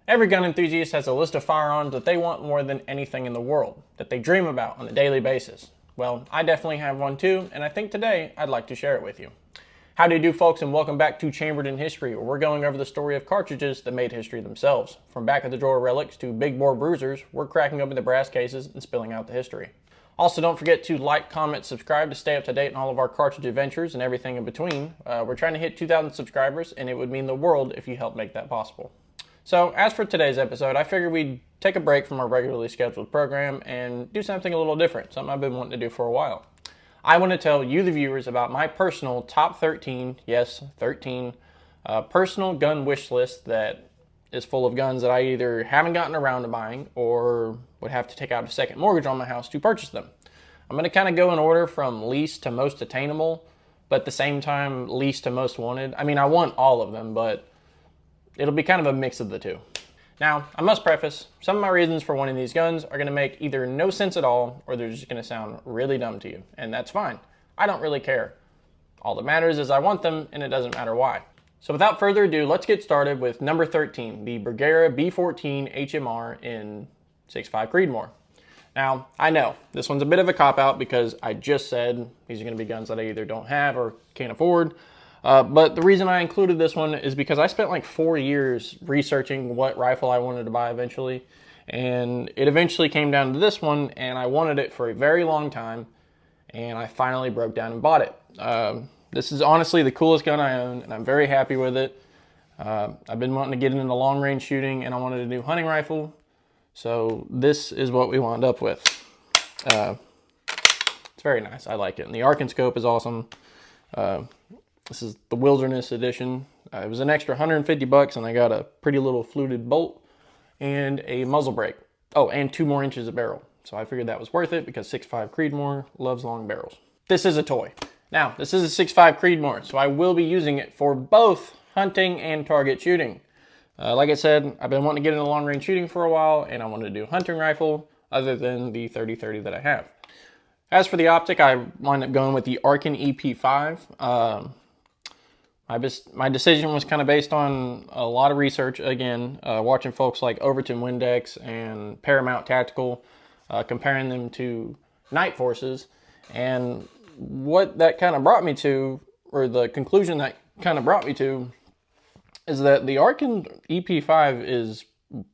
Every gun enthusiast has a list of firearms that they want more than anything in the world, that they dream about on a daily basis. Well, I definitely have one too, and I think today I'd like to share it with you. How do you do, folks, and welcome back to Chambered in History, where we're going over the story of cartridges that made history themselves. From back-of-the-drawer relics to big-bore bruisers, we're cracking open the brass cases and spilling out the history. Also, don't forget to like, comment, subscribe to stay up to date on all of our cartridge adventures and everything in between. We're trying to hit 2,000 subscribers, and it would mean the world if you help make that possible. So, as for today's episode, I figured we'd take a break from our regularly scheduled program and do something a little different, something I've been wanting to do for a while. I want to tell you, the viewers, about my personal top 13, yes, 13, personal gun wish list that is full of guns that I either haven't gotten around to buying or would have to take out a second mortgage on my house to purchase them. I'm going to kind of go in order from least to most attainable, but at the same time, least to most wanted. I mean, I want all of them, but it'll be kind of a mix of the two. Now, I must preface, some of my reasons for wanting these guns are going to make either no sense at all, or they're just going to sound really dumb to you, and that's fine. I don't really care. All that matters is I want them, and it doesn't matter why. So without further ado, let's get started with number 13, the Bergara B14 HMR in 6.5 Creedmoor. Now, I know, this one's a bit of a cop-out because I just said these are going to be guns that I either don't have or can't afford. But the reason I included this one is because I spent like 4 years researching what rifle I wanted to buy eventually. And it eventually came down to this one, and I wanted it for a very long time. And I finally broke down and bought it. This is honestly the coolest gun I own, and I'm very happy with it. I've been wanting to get into long range shooting, and I wanted a new hunting rifle. So this is what we wound up with. It's very nice. I like it. And the Arkin scope is awesome. This is the Wilderness Edition. It was an extra 150 bucks, and I got a pretty little fluted bolt and a muzzle brake. Oh, and 2 more inches of barrel. So I figured that was worth it because 6.5 Creedmoor loves long barrels. This is a toy. Now, this is a 6.5 Creedmoor, so I will be using it for both hunting and target shooting. Like I said, I've been wanting to get into long range shooting for a while, and I wanted to do a hunting rifle other than the 30-30 that I have. As for the optic, I wound up going with the Arkin EP5. My decision was kind of based on a lot of research, again, watching folks like Overton Windex and Paramount Tactical, comparing them to Night Forces, and what that kind of brought me to, or the conclusion that kind of brought me to, is that the Arkin EP5 is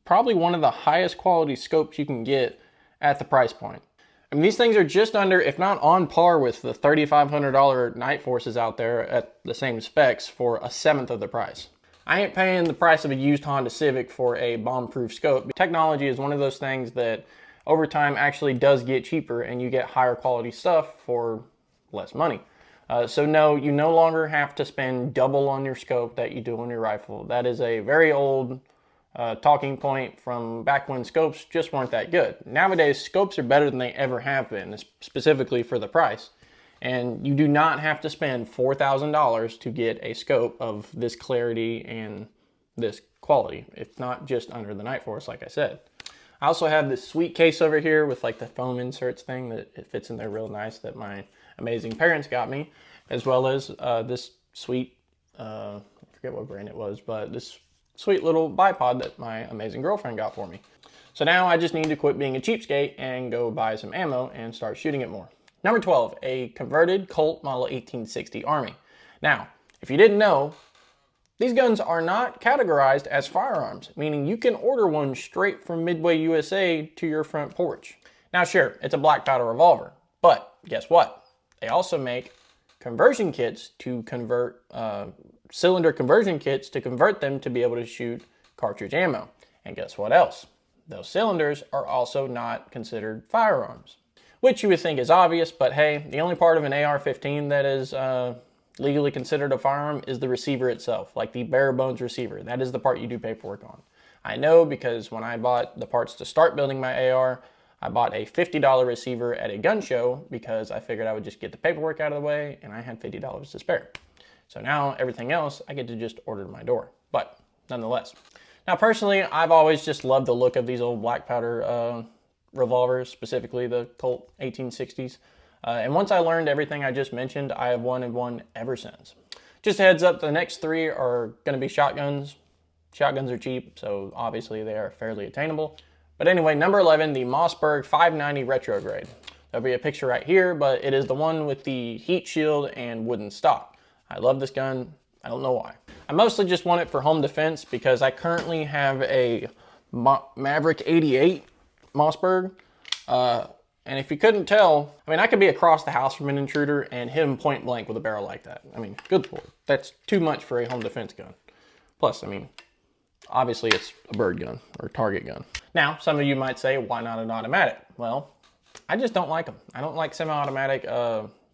probably one of the highest quality scopes you can get at the price point. I mean, these things are just under, if not on par with the $3,500 Night Forces out there at the same specs for a seventh of the price. I ain't paying the price of a used Honda Civic for a bomb-proof scope. Technology is one of those things that over time actually does get cheaper, and you get higher quality stuff for less money. So no, you no longer have to spend double on your scope that you do on your rifle. That is a very old talking point from back when scopes just weren't that good. Nowadays, scopes are better than they ever have been, specifically for the price. And you do not have to spend $4,000 to get a scope of this clarity and this quality. It's not just under the Night Force, like I said. I also have this sweet case over here with like the foam inserts thing that it fits in there real nice that my amazing parents got me, as well as this sweet, I forget what brand it was, but this sweet little bipod that my amazing girlfriend got for me. So now I just need to quit being a cheapskate and go buy some ammo and start shooting it more. Number 12, a converted Colt Model 1860 Army. Now, if you didn't know, these guns are not categorized as firearms, meaning you can order one straight from Midway USA to your front porch. Now sure, it's a black powder revolver, but guess what? They also make conversion kits to convert, cylinder conversion kits to convert them to be able to shoot cartridge ammo. And guess what else? Those cylinders are also not considered firearms. Which you would think is obvious, but hey, the only part of an AR-15 that is legally considered a firearm is the receiver itself, like the bare bones receiver. That is the part you do paperwork on. I know because when I bought the parts to start building my AR, I bought a $50 receiver at a gun show because I figured I would just get the paperwork out of the way, and I had $50 to spare. So now everything else I get to just order to my door, but nonetheless. Now personally, I've always just loved the look of these old black powder revolvers, specifically the Colt 1860s. And once I learned everything I just mentioned, I have wanted one ever since. Just a heads up, the next 3 are going to be shotguns. Shotguns are cheap, so obviously they are fairly attainable. But anyway, number 11, the Mossberg 590 Retrograde. There'll be a picture right here, but it is the one with the heat shield and wooden stock. I love this gun. I don't know why. I mostly just want it for home defense because I currently have a Maverick 88 Mossberg. And if you couldn't tell, I mean, I could be across the house from an intruder and hit him point blank with a barrel like that. I mean, good lord. That's too much for a home defense gun. Plus, I mean, obviously it's a bird gun or target gun. Now, some of you might say, why not an automatic? Well, I just don't like them. I don't like semi-automatic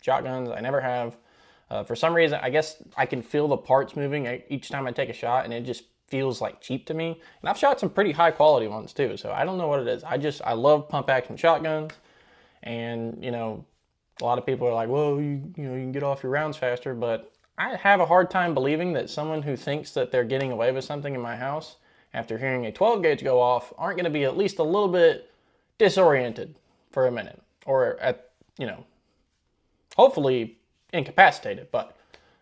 shotguns. I never have. For some reason, I guess I can feel the parts moving each time I take a shot, and it just feels like cheap to me. And I've shot some pretty high quality ones too, so I don't know what it is. I love pump action shotguns, and you know, a lot of people are like, well, you can get off your rounds faster, but I have a hard time believing that someone who thinks that they're getting away with something in my house after hearing a 12 gauge go off aren't going to be at least a little bit disoriented for a minute, or at, you know, hopefully incapacitated. But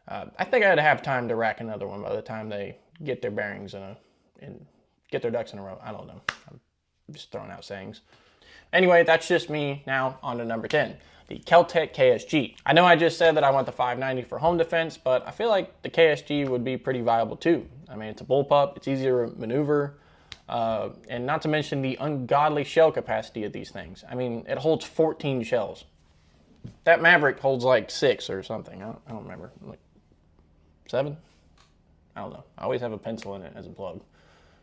I think I'd have time to rack another one by the time they get their bearings and get their ducks in a row. I don't know. I'm just throwing out sayings. Anyway, that's just me. Now on to number 10, the Kel-Tec KSG. I know I just said that I want the 590 for home defense, but I feel like the KSG would be pretty viable too. I mean, it's a bullpup, it's easier to maneuver, and not to mention the ungodly shell capacity of these things. I mean, it holds 14 shells. That Maverick holds like 6 or something. I don't remember. Like 7? I don't know. I always have a pencil in it as a plug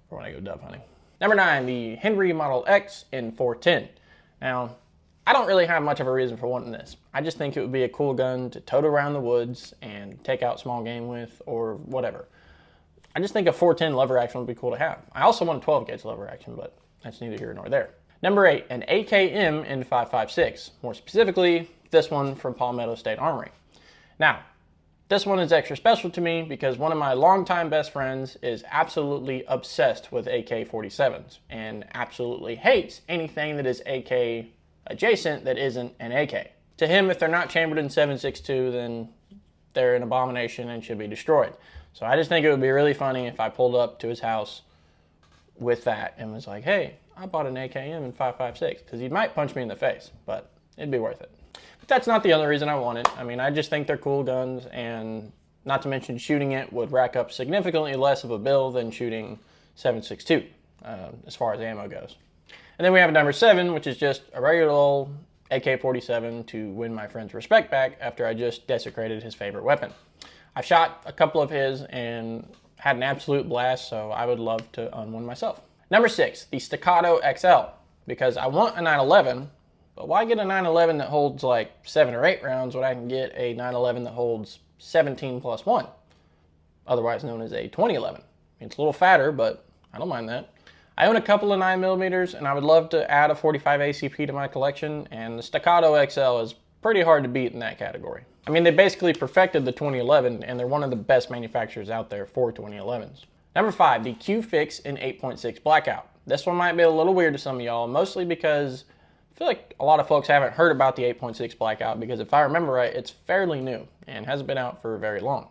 for when I go dove hunting. Number 9, the Henry Model X in 410. Now, I don't really have much of a reason for wanting this. I just think it would be a cool gun to tote around the woods and take out small game with, or whatever. I just think a 410 lever action would be cool to have. I also want a 12 gauge lever action, but that's neither here nor there. Number 8, an AKM in 5.56. More specifically, this one from Palmetto State Armory. Now, this one is extra special to me because one of my longtime best friends is absolutely obsessed with AK-47s and absolutely hates anything that is AK adjacent that isn't an AK. To him, if they're not chambered in 7.62, then they're an abomination and should be destroyed. So I just think it would be really funny if I pulled up to his house with that and was like, hey, I bought an AKM in 5.56, because he might punch me in the face, but it'd be worth it. But that's not the only reason I want it. I mean, I just think they're cool guns, and not to mention shooting it would rack up significantly less of a bill than shooting 7.62 as far as ammo goes. And then we have number 7, which is just a regular old AK-47 to win my friend's respect back after I just desecrated his favorite weapon. I've shot a couple of his and had an absolute blast, so I would love to own one myself. Number 6, the Staccato XL, because I want a 911, but why get a 911 that holds like 7 or 8 rounds when I can get a 911 that holds 17 plus 1, otherwise known as a 2011. It's a little fatter, but I don't mind that. I own a couple of 9mm, and I would love to add a 45 ACP to my collection, and the Staccato XL is pretty hard to beat in that category. I mean, they basically perfected the 2011, and they're one of the best manufacturers out there for 2011s. Number 5, the Q-Fix in 8.6 Blackout. This one might be a little weird to some of y'all, mostly because I feel like a lot of folks haven't heard about the 8.6 Blackout, because if I remember right, it's fairly new and hasn't been out for very long.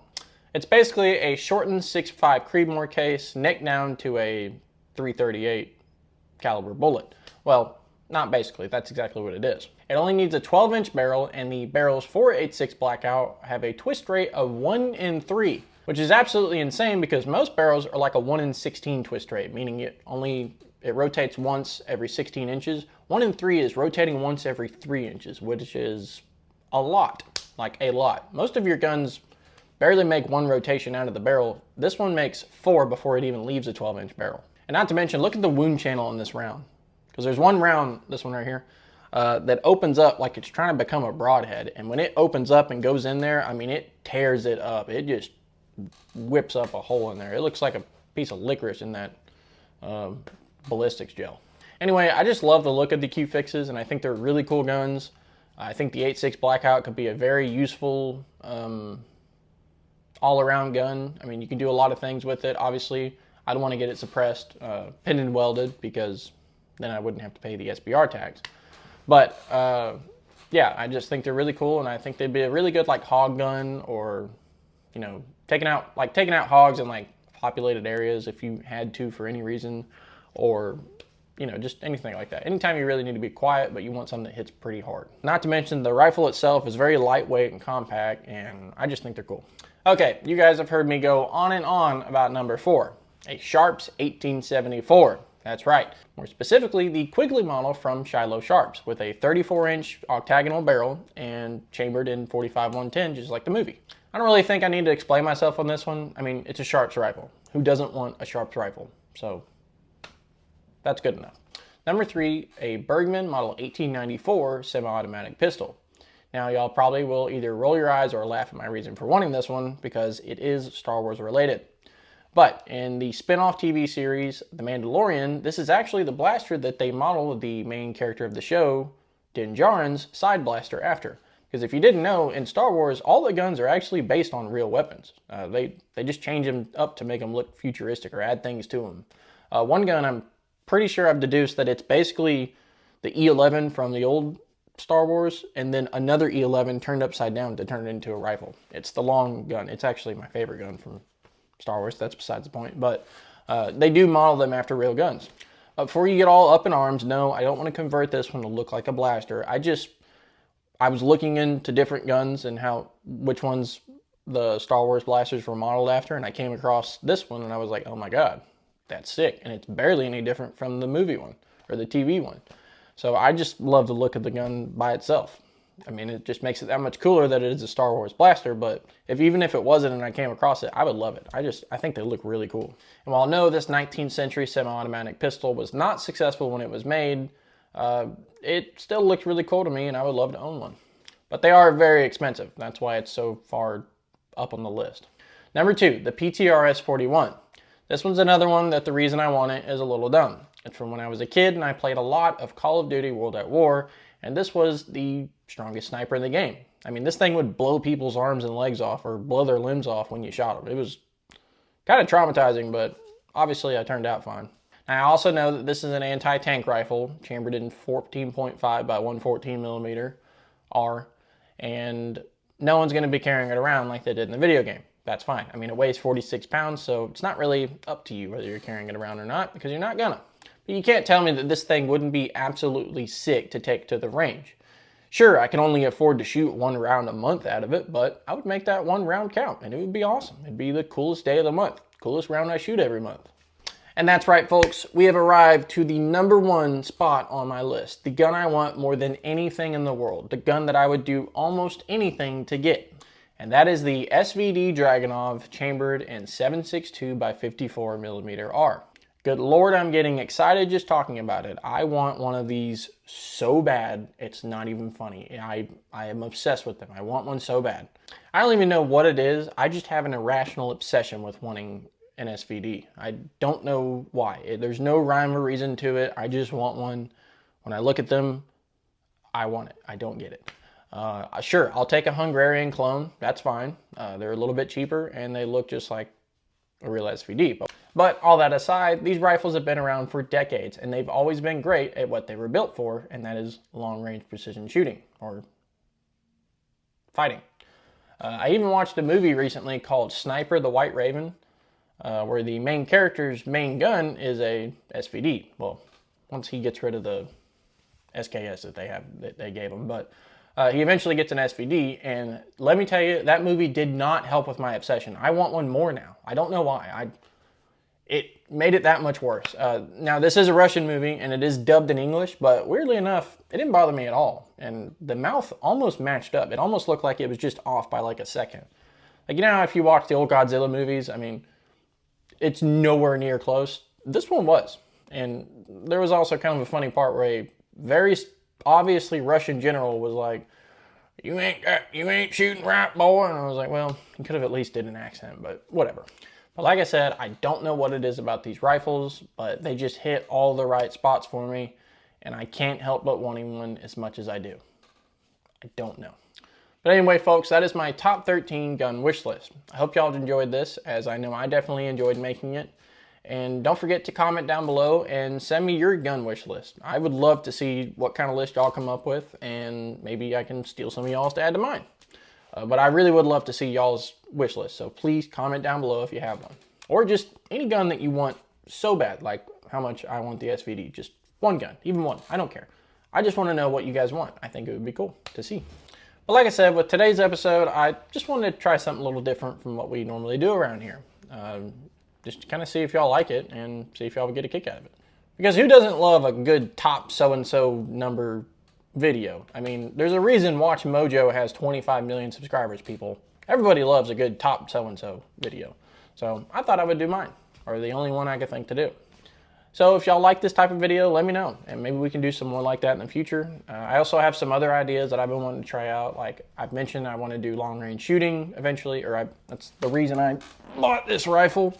It's basically a shortened 6.5 Creedmoor case, neck down to a .338 caliber bullet. Well, not basically, that's exactly what it is. It only needs a 12-inch barrel, and the barrels for 8.6 Blackout have a twist rate of 1 in 3, which is absolutely insane because most barrels are like a 1 in 16 twist rate, meaning it rotates once every 16 inches. 1 in 3 is rotating once every 3 inches, which is a lot, like a lot. Most of your guns barely make 1 rotation out of the barrel. This one makes 4 before it even leaves a 12-inch barrel. And not to mention, look at the wound channel in this round. Because there's one round, this one right here, that opens up like it's trying to become a broadhead. And when it opens up and goes in there, I mean, it tears it up. It just whips up a hole in there. It looks like a piece of licorice in that ballistics gel. Anyway, I just love the look of the Q-Fixes, and I think they're really cool guns. I think the 8.6 Blackout could be a very useful all-around gun. I mean, you can do a lot of things with it, obviously. I don't want to get it suppressed, pinned and welded, because then I wouldn't have to pay the SBR tax. But yeah, I just think they're really cool, and I think they'd be a really good like hog gun, or you know, taking out hogs in like populated areas if you had to for any reason, or you know, just anything like that. Anytime you really need to be quiet, but you want something that hits pretty hard. Not to mention the rifle itself is very lightweight and compact, and I just think they're cool. Okay, you guys have heard me go on and on about number 4, a Sharps 1874. That's right. More specifically, the Quigley model from Shiloh Sharps with a 34-inch octagonal barrel and chambered in 45-110, just like the movie. I don't really think I need to explain myself on this one. I mean, it's a Sharps rifle. Who doesn't want a Sharps rifle? So that's good enough. Number 3, a Bergmann model 1894 semi-automatic pistol. Now, y'all probably will either roll your eyes or laugh at my reason for wanting this one because it is Star Wars related. But in the spin-off TV series, The Mandalorian, this is actually the blaster that they modeled the main character of the show, Din Djarin's side blaster after. Because if you didn't know, in Star Wars, all the guns are actually based on real weapons. They just change them up to make them look futuristic or add things to them. One gun, I'm pretty sure I've deduced that it's basically the E11 from the old Star Wars, and then another E11 turned upside down to turn it into a rifle. It's the long gun. It's actually my favorite gun from Star Wars. That's besides the point. But they do model them after real guns. Before you get all up in arms, no, I don't want to convert this one to look like a blaster. I was looking into different guns and which ones the Star Wars blasters were modeled after, and I came across this one, and I was like, oh my god, that's sick. And it's barely any different from the movie one or the TV one. So I just love the look of the gun by itself. I mean, it just makes it that much cooler that it is a Star Wars blaster, but even if it wasn't and I came across it, I would love it. I think they look really cool. And while no, this 19th century semi-automatic pistol was not successful when it was made, it still looks really cool to me, and I would love to own one. But they are very expensive. That's why it's so far up on the list. Number 2, the PTRS 41. This one's another one that the reason I want it is a little dumb. It's from when I was a kid and I played a lot of Call of Duty World at War, and this was the strongest sniper in the game. I mean, this thing would blow people's arms and legs off or blow their limbs off when you shot them. It was kind of traumatizing, but obviously I turned out fine. Now, I also know that this is an anti-tank rifle, chambered in 14.5 by 114 millimeter R, and no one's going to be carrying it around like they did in the video game. That's fine. I mean, it weighs 46 pounds, so it's not really up to you whether you're carrying it around or not, because you're not gonna. But you can't tell me that this thing wouldn't be absolutely sick to take to the range. Sure, I can only afford to shoot 1 round a month out of it, but I would make that 1 round count, and it would be awesome. It'd be the coolest day of the month, coolest round I shoot every month. And that's right, folks. We have arrived to the number 1 spot on my list. The gun I want more than anything in the world. The gun that I would do almost anything to get. And that is the SVD Dragunov chambered in 7.62 by 54 millimeter R. Good Lord, I'm getting excited just talking about it. I want one of these so bad, it's not even funny. I am obsessed with them. I want one so bad. I don't even know what it is. I just have an irrational obsession with wanting an SVD. I don't know why. There's no rhyme or reason to it. I just want one. When I look at them, I want it. I don't get it. Sure, I'll take a Hungarian clone. That's fine. They're a little bit cheaper, and they look just like a real SVD. But all that aside, these rifles have been around for decades, and they've always been great at what they were built for, and that is long-range precision shooting, or fighting. I even watched a movie recently called Sniper the White Raven, where the main character's main gun is a SVD. Well, once he gets rid of the SKS that they gave him, but he eventually gets an SVD, and let me tell you, that movie did not help with my obsession. I want one more now. I don't know why. It made it that much worse. Now, this is a Russian movie, and it is dubbed in English, but weirdly enough, it didn't bother me at all. And the mouth almost matched up. It almost looked like it was just off by like a second. Like, you know how if you watch the old Godzilla movies, I mean, it's nowhere near close. This one was. And there was also kind of a funny part where a very obviously Russian general was like, you ain't shooting right, boy. And I was like, well, he could have at least did an accent, but whatever. But like I said, I don't know what it is about these rifles, but they just hit all the right spots for me, and I can't help but wanting one as much as I do. I don't know. But anyway, folks, that is my top 13 gun wish list. I hope y'all enjoyed this, as I know I definitely enjoyed making it. And don't forget to comment down below and send me your gun wish list. I would love to see what kind of list y'all come up with, and maybe I can steal some of y'all's to add to mine. But I really would love to see y'all's wish list, so please comment down below if you have one. or just any gun that you want so bad, like how much I want the SVD, just one gun, even one, I don't care. I just want to know what you guys want. I think it would be cool to see. But like I said, with today's episode, I just wanted to try something a little different from what we normally do around here. Just to kind of see if y'all like it and see if y'all would get a kick out of it. Because who doesn't love a good top so-and-so number video? I mean, there's a reason Watch Mojo has 25 million subscribers, people. Everybody loves a good top so-and-so video. So I thought I would do mine, or the only one I could think to do. So if y'all like this type of video, let me know, and maybe we can do some more like that in the future. I also have some other ideas that I've been wanting to try out. Like I've mentioned, I want to do long-range shooting eventually, that's the reason I bought this rifle.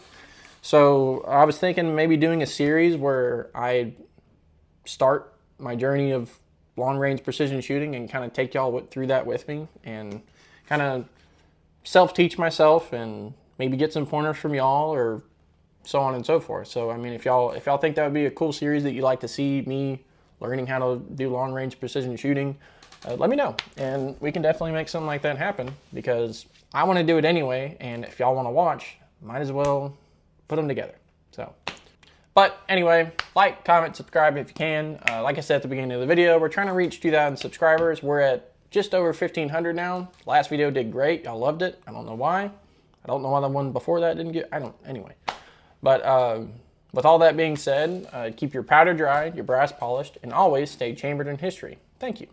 So I was thinking maybe doing a series where I start my journey of long-range precision shooting and kind of take y'all through that with me and kind of self-teach myself and maybe get some pointers from y'all or so on and so forth. So I mean, if y'all think that would be a cool series that you'd like to see me learning how to do long-range precision shooting, let me know, and we can definitely make something like that happen, because I want to do it anyway, and if y'all want to watch, might as well put them together. So, but anyway, like, comment, subscribe if you can. Like I said at the beginning of the video, we're trying to reach 2,000 subscribers. We're at just over 1,500 now. Last video did great. Y'all loved it. I don't know why. I don't know why the one before that didn't get, anyway. But with all that being said, keep your powder dry, your brass polished, and always stay chambered in history. Thank you.